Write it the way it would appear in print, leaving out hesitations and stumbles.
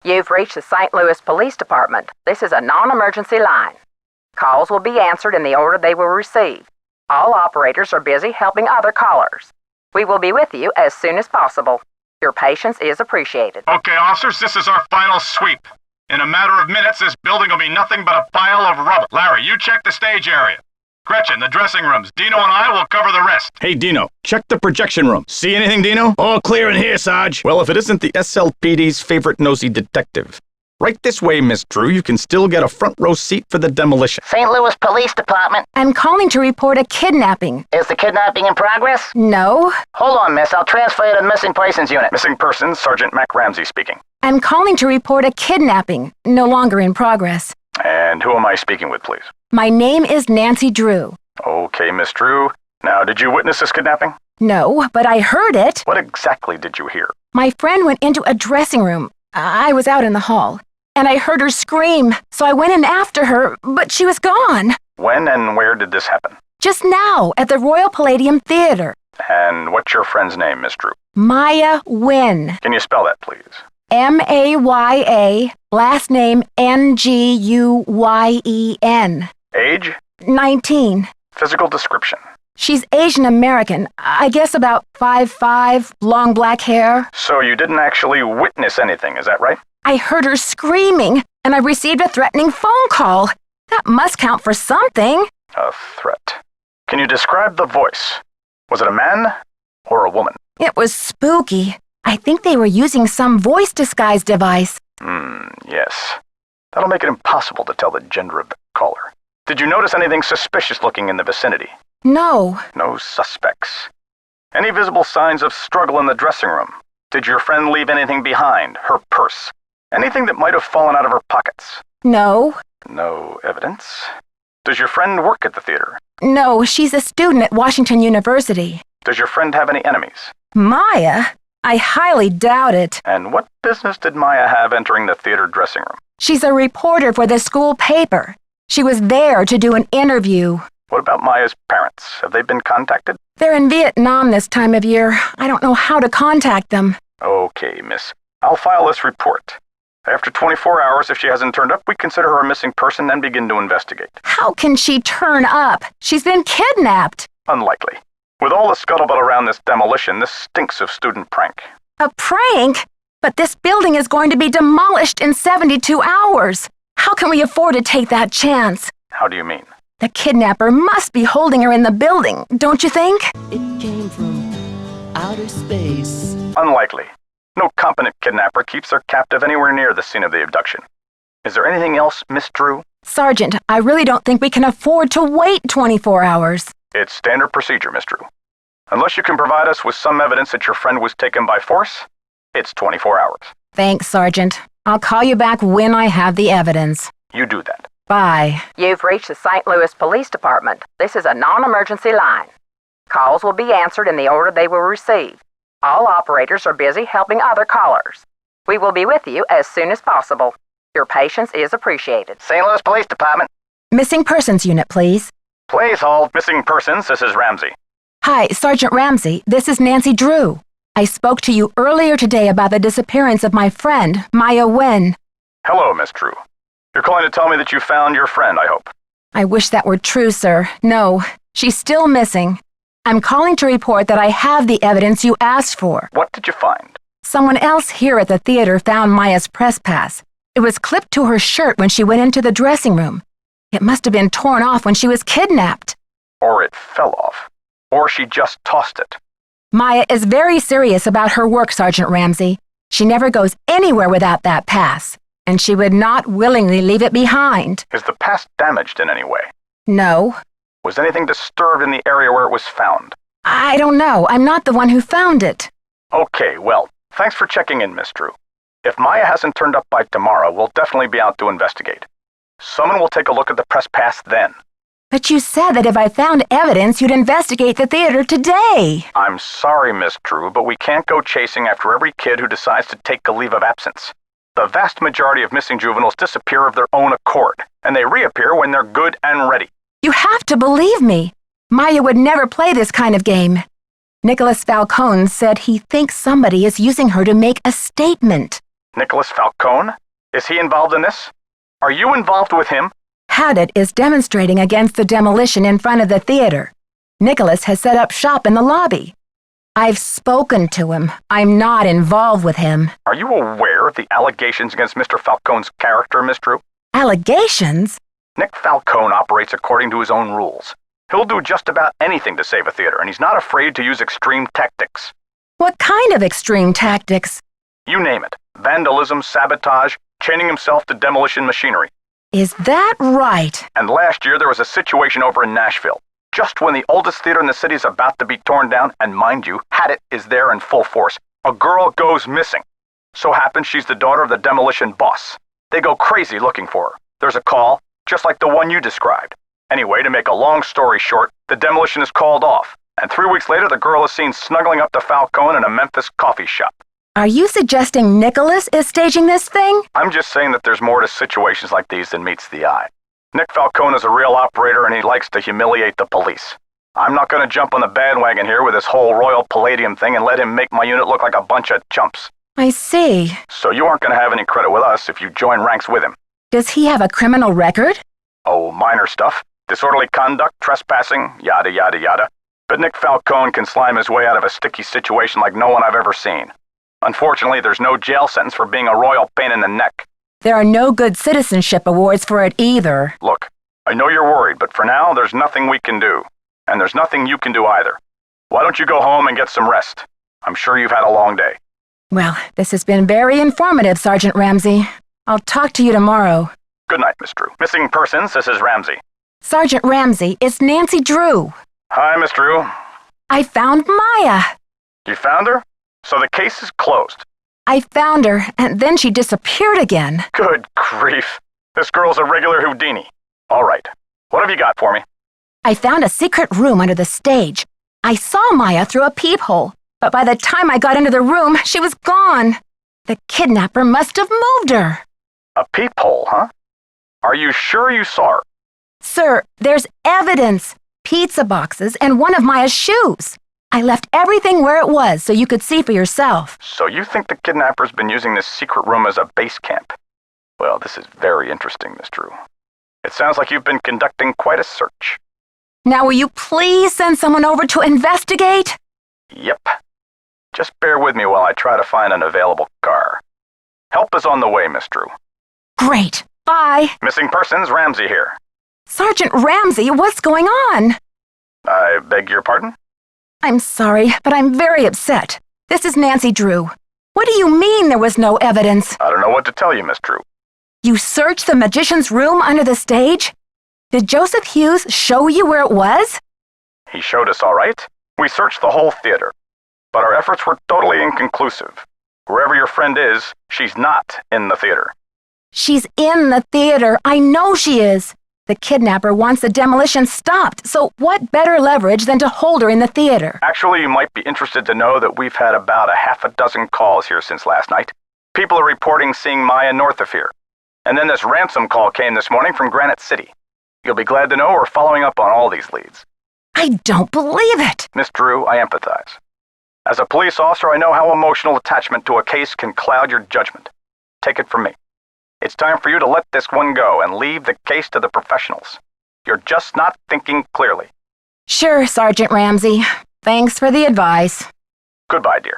You've reached the St. Louis Police Department. This is a non-emergency line. Calls will be answered in the order they were received. All operators are busy helping other callers. We will be with you as soon as possible. Your patience is appreciated. Okay, officers, this is our final sweep. In a matter of minutes, this building will be nothing but a pile of rubble. Larry, you check the stage area. Gretchen, the dressing rooms. Dino and I will cover the rest. Hey, Dino, check the projection room. See anything, Dino? All clear in here, Sarge. Well, if it isn't the SLPD's favorite nosy detective. Right this way, Miss Drew. You can still get a front row seat for the demolition. St. Louis Police Department. I'm calling to report a kidnapping. Is the kidnapping in progress? No. Hold on, miss. I'll transfer you to the Missing Persons Unit. Missing persons, Sergeant Mac Ramsey speaking. I'm calling to report a kidnapping, no longer in progress. And who am I speaking with, please? My name is Nancy Drew. Okay, Miss Drew. Now, did you witness this kidnapping? No, but I heard it. What exactly did you hear? My friend went into a dressing room. I was out in the hall, and I heard her scream, so I went in after her, but she was gone. When and where did this happen? Just now, at the Royal Palladium Theater. And what's your friend's name, Miss Drew? Maya Nguyen. Can you spell that, please? Maya, last name Nguyen. Age? 19. Physical description? She's Asian American, I guess about 5'5", long black hair. So you didn't actually witness anything, is that right? I heard her screaming, and I received a threatening phone call. That must count for something. A threat. Can you describe the voice? Was it a man or a woman? It was spooky. I think they were using some voice disguise device. Yes. That'll make it impossible to tell the gender of the caller. Did you notice anything suspicious looking in the vicinity? No. No suspects. Any visible signs of struggle in the dressing room? Did your friend leave anything behind? Her purse? Anything that might have fallen out of her pockets? No. No evidence. Does your friend work at the theater? No, she's a student at Washington University. Does your friend have any enemies? Maya? I highly doubt it. And what business did Maya have entering the theater dressing room? She's a reporter for the school paper. She was there to do an interview. What about Maya's parents? Have they been contacted? They're in Vietnam this time of year. I don't know how to contact them. Okay, miss. I'll file this report. After 24 hours, if she hasn't turned up, we consider her a missing person and begin to investigate. How can she turn up? She's been kidnapped. Unlikely. With all the scuttlebutt around this demolition, this stinks of student prank. A prank? But this building is going to be demolished in 72 hours. How can we afford to take that chance? How do you mean? The kidnapper must be holding her in the building, don't you think? It came from outer space. Unlikely. No competent kidnapper keeps their captive anywhere near the scene of the abduction. Is there anything else, Miss Drew? Sergeant, I really don't think we can afford to wait 24 hours. It's standard procedure, Miss Drew. Unless you can provide us with some evidence that your friend was taken by force, it's 24 hours. Thanks, Sergeant. I'll call you back when I have the evidence. You do that. Bye. You've reached the St. Louis Police Department. This is a non-emergency line. Calls will be answered in the order they were received. All operators are busy helping other callers. We will be with you as soon as possible. Your patience is appreciated. St. Louis Police Department. Missing Persons Unit, please. Please hold. Missing persons, this is Ramsey. Hi, Sergeant Ramsey. This is Nancy Drew. I spoke to you earlier today about the disappearance of my friend, Maya Nguyen. Hello, Miss Drew. You're calling to tell me that you found your friend, I hope. I wish that were true, sir. No, she's still missing. I'm calling to report that I have the evidence you asked for. What did you find? Someone else here at the theater found Maya's press pass. It was clipped to her shirt when she went into the dressing room. It must have been torn off when she was kidnapped. Or it fell off. Or she just tossed it. Maya is very serious about her work, Sergeant Ramsey. She never goes anywhere without that pass, and she would not willingly leave it behind. Is the pass damaged in any way? No. Was anything disturbed in the area where it was found? I don't know. I'm not the one who found it. Okay, well, thanks for checking in, Miss Drew. If Maya hasn't turned up by tomorrow, we'll definitely be out to investigate. Someone will take a look at the press pass then. But you said that if I found evidence, you'd investigate the theater today. I'm sorry, Miss Drew, but we can't go chasing after every kid who decides to take a leave of absence. The vast majority of missing juveniles disappear of their own accord, and they reappear when they're good and ready. You have to believe me. Maya would never play this kind of game. Nicholas Falcone said he thinks somebody is using her to make a statement. Nicholas Falcone? Is he involved in this? Are you involved with him? Haddett is demonstrating against the demolition in front of the theater. Nicholas has set up shop in the lobby. I've spoken to him. I'm not involved with him. Are you aware of the allegations against Mr. Falcone's character, Miss Drew? Allegations? Nick Falcone operates according to his own rules. He'll do just about anything to save a theater, and he's not afraid to use extreme tactics. What kind of extreme tactics? You name it. Vandalism, sabotage, chaining himself to demolition machinery. Is that right? And last year there was a situation over in Nashville. Just when the oldest theater in the city is about to be torn down, and mind you, Haddett is there in full force, a girl goes missing. So happens she's the daughter of the demolition boss. They go crazy looking for her. There's a call, just like the one you described. Anyway, to make a long story short, the demolition is called off, and 3 weeks later the girl is seen snuggling up to Falcone in a Memphis coffee shop. Are you suggesting Nicholas is staging this thing? I'm just saying that there's more to situations like these than meets the eye. Nick Falcone is a real operator and he likes to humiliate the police. I'm not going to jump on the bandwagon here with this whole Royal Palladium thing and let him make my unit look like a bunch of chumps. I see. So you aren't going to have any credit with us if you join ranks with him. Does he have a criminal record? Oh, minor stuff. Disorderly conduct, trespassing, yada yada yada. But Nick Falcone can slime his way out of a sticky situation like no one I've ever seen. Unfortunately, there's no jail sentence for being a royal pain in the neck. There are no good citizenship awards for it either. Look, I know you're worried, but for now, there's nothing we can do. And there's nothing you can do either. Why don't you go home and get some rest? I'm sure you've had a long day. Well, this has been very informative, Sergeant Ramsey. I'll talk to you tomorrow. Good night, Miss Drew. Missing persons, this is Ramsey. Sergeant Ramsey, it's Nancy Drew. Hi, Miss Drew. I found Maya. You found her? So the case is closed. I found her, and then she disappeared again. Good grief. This girl's a regular Houdini. All right. What have you got for me? I found a secret room under the stage. I saw Maya through a peephole, but by the time I got into the room, she was gone. The kidnapper must have moved her. A peephole, huh? Are you sure you saw her? Sir, there's evidence. Pizza boxes and one of Maya's shoes. I left everything where it was so you could see for yourself. So you think the kidnapper's been using this secret room as a base camp? Well, this is very interesting, Miss Drew. It sounds like you've been conducting quite a search. Now will you please send someone over to investigate? Yep. Just bear with me while I try to find an available car. Help is on the way, Miss Drew. Great. Bye. Missing persons, Ramsey here. Sergeant Ramsey, what's going on? I beg your pardon? I'm sorry, but I'm very upset. This is Nancy Drew. What do you mean there was no evidence? I don't know what to tell you, Miss Drew. You searched the magician's room under the stage? Did Joseph Hughes show you where it was? He showed us all right. We searched the whole theater. But our efforts were totally inconclusive. Wherever your friend is, she's not in the theater. She's in the theater. I know she is. The kidnapper wants the demolition stopped, so what better leverage than to hold her in the theater? Actually, you might be interested to know that we've had about a half a dozen calls here since last night. People are reporting seeing Maya north of here. And then this ransom call came this morning from Granite City. You'll be glad to know we're following up on all these leads. I don't believe it. Miss Drew, I empathize. As a police officer, I know how emotional attachment to a case can cloud your judgment. Take it from me. It's time for you to let this one go and leave the case to the professionals. You're just not thinking clearly. Sure, Sergeant Ramsey. Thanks for the advice. Goodbye, dear.